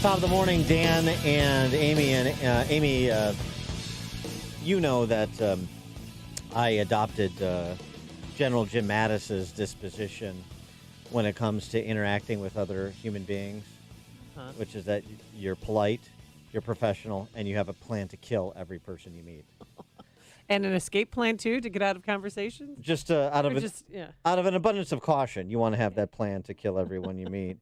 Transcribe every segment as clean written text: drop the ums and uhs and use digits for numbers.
Top of the morning, Dan and Amy. And Amy, you know that I adopted General Jim Mattis's disposition when it comes to interacting with other human beings, which is that you're polite, you're professional, and you have a plan to kill every person you meet. And an escape plan, too, to get out of conversations? Just out of an abundance of caution, you want to have that plan to kill everyone you meet.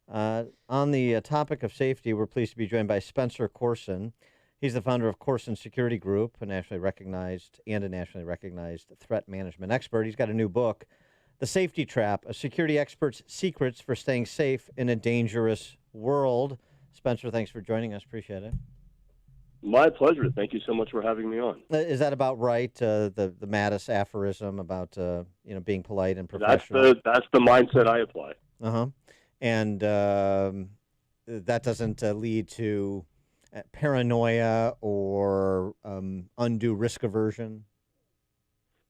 On the topic of safety, we're pleased to be joined by Spencer Coursen. He's the founder of Coursen Security Group, a nationally recognized threat management expert. He's got a new book, The Safety Trap, a security expert's secrets for staying safe in a dangerous world. Spencer, thanks for joining us. Appreciate it. My pleasure. Thank you so much for having me on. Is that about right? The Mattis aphorism about being polite and professional. That's the mindset I apply. And that doesn't lead to paranoia or undue risk aversion.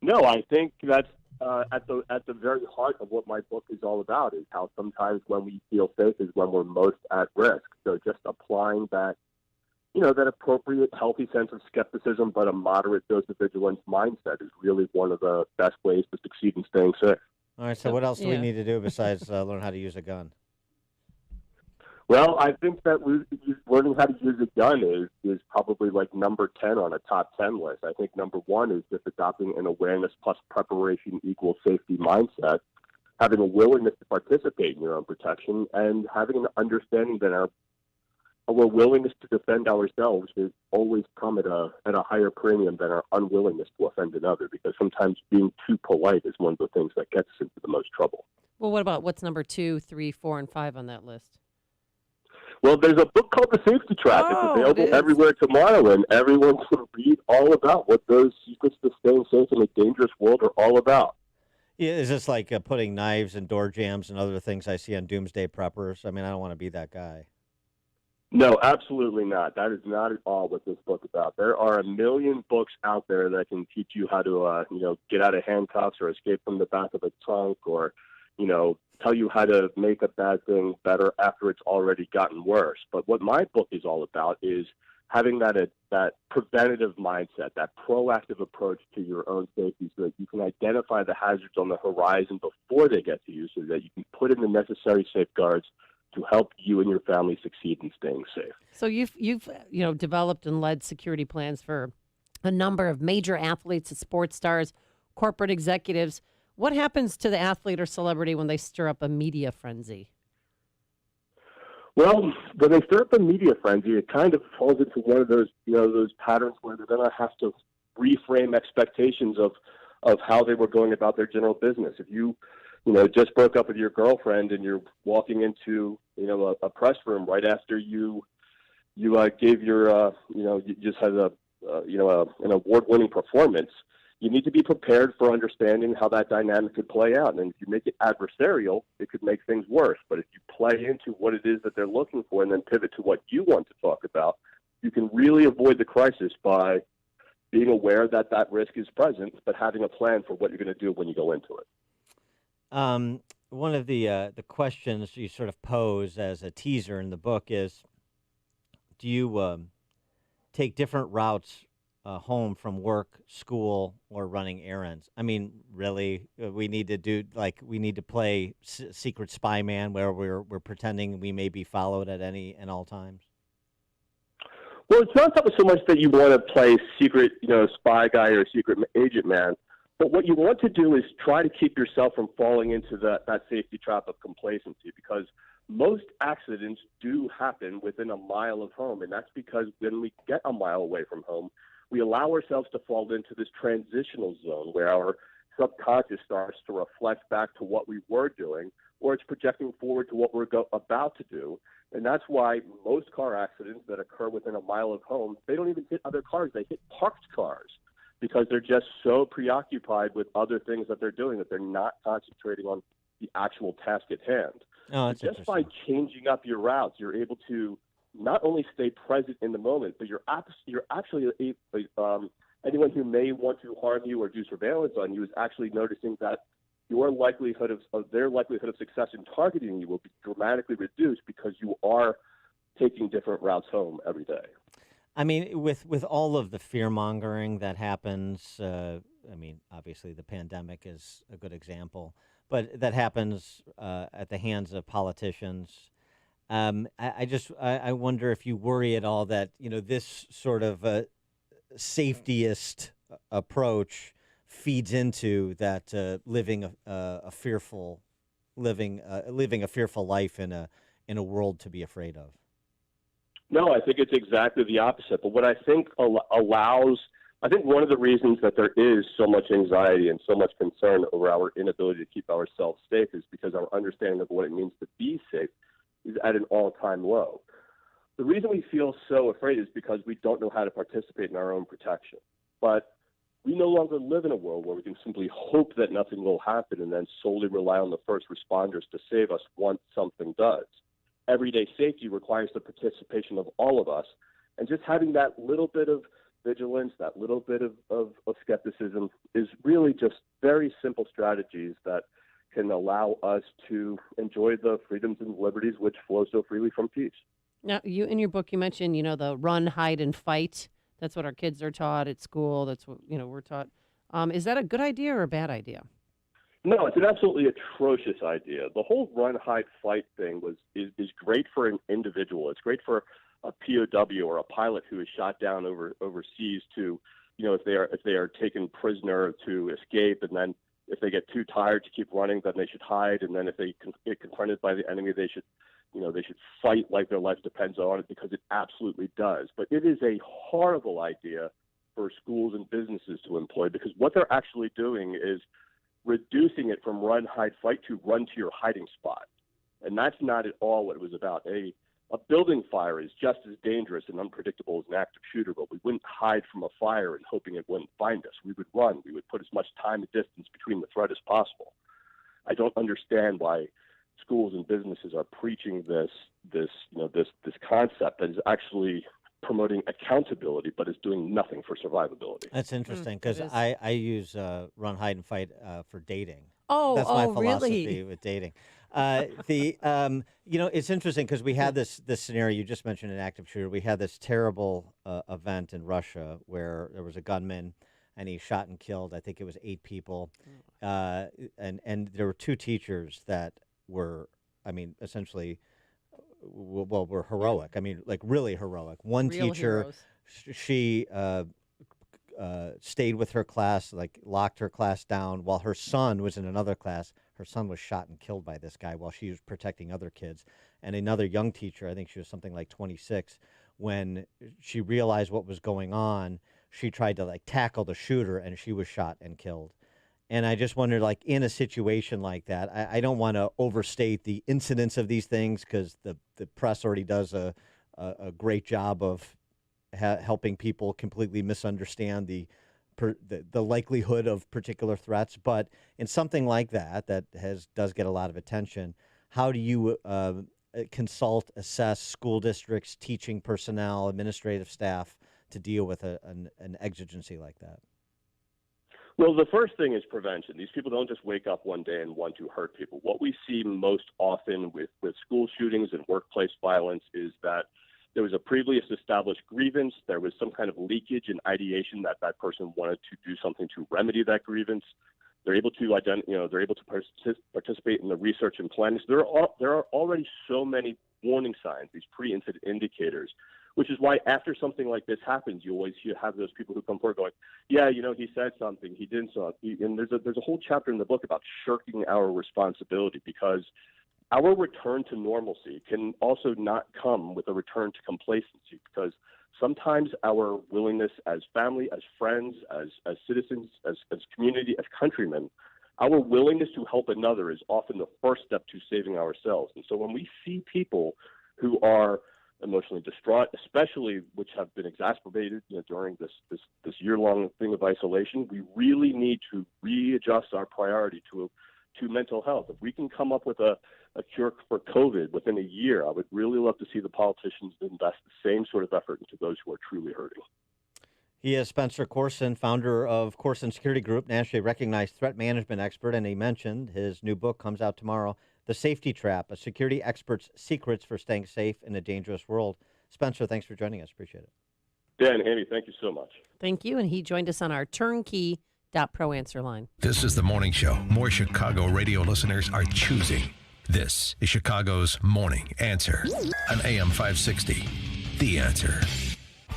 No, I think that's at the very heart of what my book is all about. Is how sometimes when we feel safe is when we're most at risk. So just applying that, that appropriate, healthy sense of skepticism, but a moderate dose of vigilance mindset is really one of the best ways to succeed in staying safe. All right, so what else do we need to do besides learn how to use a gun? Well, I think that learning how to use a gun is probably like number 10 on a top 10 list. I think number 1 is just adopting an awareness plus preparation equals safety mindset, having a willingness to participate in your own protection, and having an understanding that our willingness to defend ourselves is always come at a higher premium than our unwillingness to offend another, because sometimes being too polite is one of the things that gets us into the most trouble. Well, what about what's number 2, 3, 4, and 5 on that list? Well, there's a book called The Safety Trap. It's available everywhere tomorrow, and everyone can read all about what those secrets to staying safe in a dangerous world are all about. Yeah, is this like putting knives in door jams and other things I see on Doomsday Preppers? I mean, I don't want to be that guy. No, absolutely not. That is not at all what this book is about. There are a million books out there that can teach you how to, get out of handcuffs or escape from the back of a trunk or, tell you how to make a bad thing better after it's already gotten worse. But what my book is all about is having that preventative mindset, that proactive approach to your own safety so that you can identify the hazards on the horizon before they get to you so that you can put in the necessary safeguards to help you and your family succeed in staying safe. So you've developed and led security plans for a number of major athletes, sports stars, corporate executives. What happens to the athlete or celebrity when they stir up a media frenzy? Well, when they stir up a media frenzy, it kind of falls into one of those, those patterns where they're going to have to reframe expectations of how they were going about their general business. If you just broke up with your girlfriend and you're walking into, a press room right after you gave your, you just had an award-winning performance, you need to be prepared for understanding how that dynamic could play out. And if you make it adversarial, it could make things worse. But if you play into what it is that they're looking for and then pivot to what you want to talk about, you can really avoid the crisis by being aware that that risk is present, but having a plan for what you're going to do when you go into it. One of the questions you sort of pose as a teaser in the book is, do you take different routes home from work, school, or running errands? I mean, really, we need to play secret spy man where we're pretending we may be followed at any and all times? Well, it's not so much that you want to play secret, spy guy or secret agent man. But what you want to do is try to keep yourself from falling into that safety trap of complacency, because most accidents do happen within a mile of home. And that's because when we get a mile away from home, we allow ourselves to fall into this transitional zone where our subconscious starts to reflect back to what we were doing, or it's projecting forward to what we're about to do. And that's why most car accidents that occur within a mile of home, they don't even hit other cars. They hit parked cars, because they're just so preoccupied with other things that they're doing that they're not concentrating on the actual task at hand. Oh, that's just by changing up your routes, you're able to not only stay present in the moment, but you're actually anyone who may want to harm you or do surveillance on you is actually noticing that their likelihood of success in targeting you will be dramatically reduced, because you are taking different routes home every day. I mean, with all of the fear mongering that happens, I mean, obviously the pandemic is a good example, but that happens at the hands of politicians. I wonder if you worry at all that this sort of safetyist approach feeds into that living a fearful living a fearful life in a world to be afraid of. No, I think it's exactly the opposite. But what I think I think one of the reasons that there is so much anxiety and so much concern over our inability to keep ourselves safe is because our understanding of what it means to be safe is at an all-time low. The reason we feel so afraid is because we don't know how to participate in our own protection. But we no longer live in a world where we can simply hope that nothing will happen and then solely rely on the first responders to save us once something does. Everyday safety requires the participation of all of us, and just having that little bit of vigilance, that little bit of skepticism is really just very simple strategies that can allow us to enjoy the freedoms and liberties which flow so freely from peace. Now, you in your book, you mentioned, the run, hide, and fight. That's what our kids are taught at school. That's what, we're taught. Is that a good idea or a bad idea? No, it's an absolutely atrocious idea. The whole run, hide, fight thing is great for an individual. It's great for a POW or a pilot who is shot down overseas to, if they are taken prisoner to escape, and then if they get too tired to keep running, then they should hide, and then if they get confronted by the enemy, they should fight like their life depends on it, because it absolutely does. But it is a horrible idea for schools and businesses to employ, because what they're actually doing is reducing it from run, hide, fight to run to your hiding spot. And that's not at all what it was about. A building fire is just as dangerous and unpredictable as an active shooter, but we wouldn't hide from a fire and hoping it wouldn't find us. We would run. We would put as much time and distance between the threat as possible. I don't understand why schools and businesses are preaching this concept that is actually promoting accountability, but is doing nothing for survivability. That's interesting, because I use run, hide, and fight for dating. Oh, that's my philosophy really? with dating. It's interesting because we had this scenario you just mentioned, an active shooter. We had this terrible event in Russia where there was a gunman and he shot and killed, I think it was 8 people, and there were 2 teachers that were, essentially, were heroic. Like really heroic. One Real teacher, heroes. she stayed with her class, like locked her class down while her son was in another class. Her son was shot and killed by this guy while she was protecting other kids. And another young teacher, I think she was something like 26, when she realized what was going on, she tried to tackle the shooter, and she was shot and killed. And I just wondered, in a situation like that, I don't want to overstate the incidence of these things, because the press already does a great job of helping people completely misunderstand the likelihood of particular threats. But in something like that does get a lot of attention, how do you consult, assess school districts, teaching personnel, administrative staff to deal with an exigency like that? Well, the first thing is prevention. These people don't just wake up one day and want to hurt people. What we see most often with school shootings and workplace violence is that there was a previously established grievance. There was some kind of leakage and ideation that person wanted to do something to remedy that grievance. They're able to they're able to participate in the research and planning. So there are already so many warning signs, these pre-incident indicators, which is why after something like this happens, you have those people who come forward going, yeah, he said something, he did something. And there's a whole chapter in the book about shirking our responsibility, because our return to normalcy can also not come with a return to complacency, because sometimes our willingness as family, as friends, as citizens, as community, as countrymen, our willingness to help another is often the first step to saving ourselves. And so when we see people who are emotionally distraught, especially which have been exacerbated during this year-long thing of isolation, we really need to readjust our priority to mental health. If we can come up with a cure for COVID within a year, I would really love to see the politicians invest the same sort of effort into those who are truly hurting. He is Spencer Coursen, founder of Coursen Security Group, nationally recognized threat management expert, and he mentioned his new book comes out tomorrow, The Safety Trap, a security expert's secrets for staying safe in a dangerous world. Spencer, thanks for joining us. Appreciate it. Dan, Amy, thank you so much. Thank you. And he joined us on our turnkey.pro answer line. This is the morning show more Chicago radio listeners are choosing. This is Chicago's Morning Answer on AM 560. The Answer.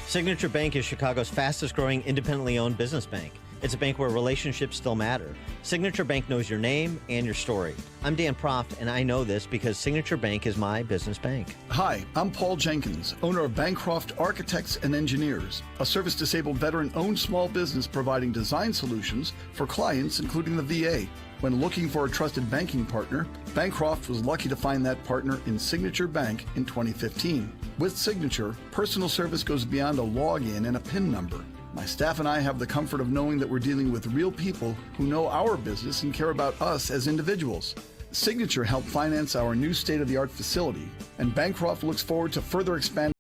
Signature Bank is Chicago's fastest growing independently owned business bank. It's a bank where relationships still matter. Signature Bank knows your name and your story. I'm Dan Proft, and I know this because Signature Bank is my business bank. Hi, I'm Paul Jenkins, owner of Bancroft Architects and Engineers, a service-disabled veteran-owned small business providing design solutions for clients, including the VA. When looking for a trusted banking partner, Bancroft was lucky to find that partner in Signature Bank in 2015. With Signature, personal service goes beyond a login and a PIN number. My staff and I have the comfort of knowing that we're dealing with real people who know our business and care about us as individuals. Signature helped finance our new state-of-the-art facility, and Bancroft looks forward to further expanding